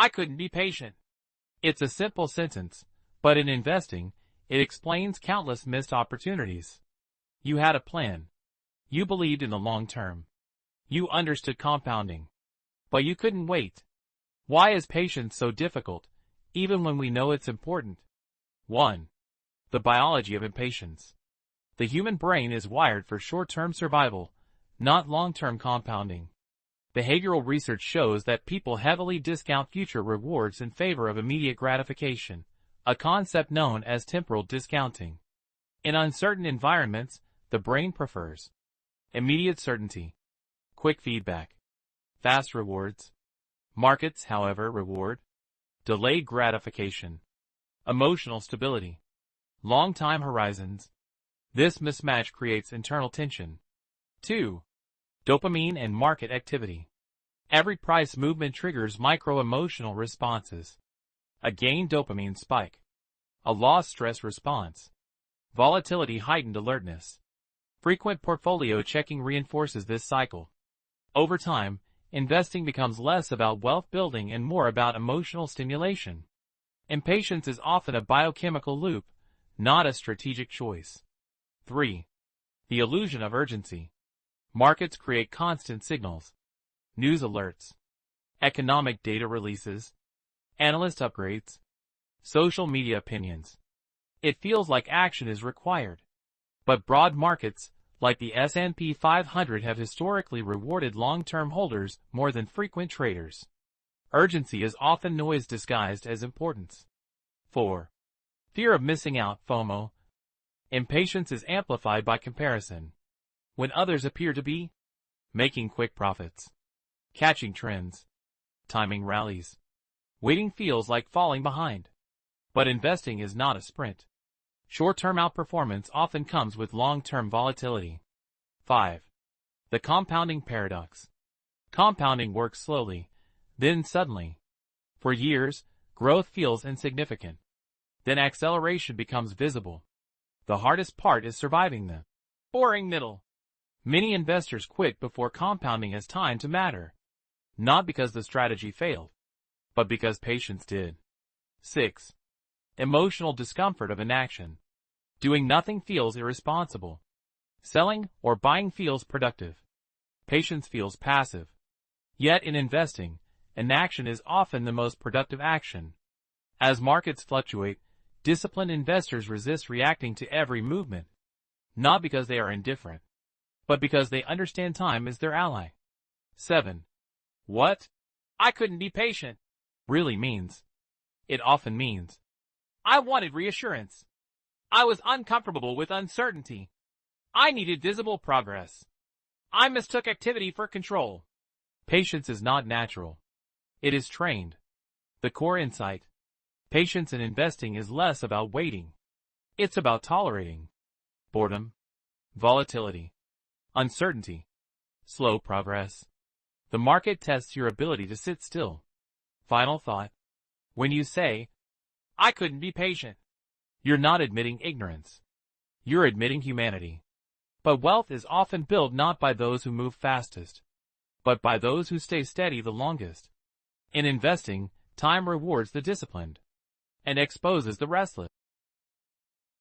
I couldn't be patient. It's a simple sentence, but in investing, it explains countless missed opportunities. You had a plan. You believed in the long term. You understood compounding. But you couldn't wait. Why is patience so difficult, even when we know it's important? 1. The biology of impatience. The human brain is wired for short-term survival, not long-term compounding. Behavioral research shows that people heavily discount future rewards in favor of immediate gratification, a concept known as temporal discounting. In uncertain environments, the brain prefers immediate certainty, quick feedback, fast rewards. Markets, however, reward delayed gratification, emotional stability, long time horizons. This mismatch creates internal tension. 2. Dopamine and market activity. Every price movement triggers micro-emotional responses. A gain dopamine spike. A loss stress response. Volatility heightened alertness. Frequent portfolio checking reinforces this cycle. Over time, investing becomes less about wealth building and more about emotional stimulation. Impatience is often a biochemical loop, not a strategic choice. 3. The illusion of urgency. Markets create constant signals. News alerts. Economic data releases. Analyst upgrades. Social media opinions. It feels like action is required. But broad markets, like the S&P 500, have historically rewarded long-term holders more than frequent traders. Urgency is often noise disguised as importance. 4. Fear of missing out, FOMO. Impatience is amplified by comparison. When others appear to be making quick profits, catching trends, timing rallies, waiting feels like falling behind. But investing is not a sprint. Short-term outperformance often comes with long-term volatility. 5. The compounding paradox. Compounding works slowly, then suddenly. For years, growth feels insignificant. Then acceleration becomes visible. The hardest part is surviving the boring middle. Many investors quit before compounding has time to matter. Not because the strategy failed, but because patience did. 6. Emotional discomfort of inaction. Doing nothing feels irresponsible. Selling or buying feels productive. Patience feels passive. Yet in investing, inaction is often the most productive action. As markets fluctuate, disciplined investors resist reacting to every movement. Not because they are indifferent, but because they understand time is their ally. 7. What I couldn't be patient really means. It often means I wanted reassurance. I was uncomfortable with uncertainty. I needed visible progress. I mistook activity for control. Patience is not natural. It is trained. The core insight. Patience in investing is less about waiting. It's about tolerating boredom, volatility, uncertainty, slow progress. The market tests your ability to sit still. Final thought. When you say, I couldn't be patient, you're not admitting ignorance. You're admitting humanity. But wealth is often built not by those who move fastest, but by those who stay steady the longest. In investing, time rewards the disciplined and exposes the restless.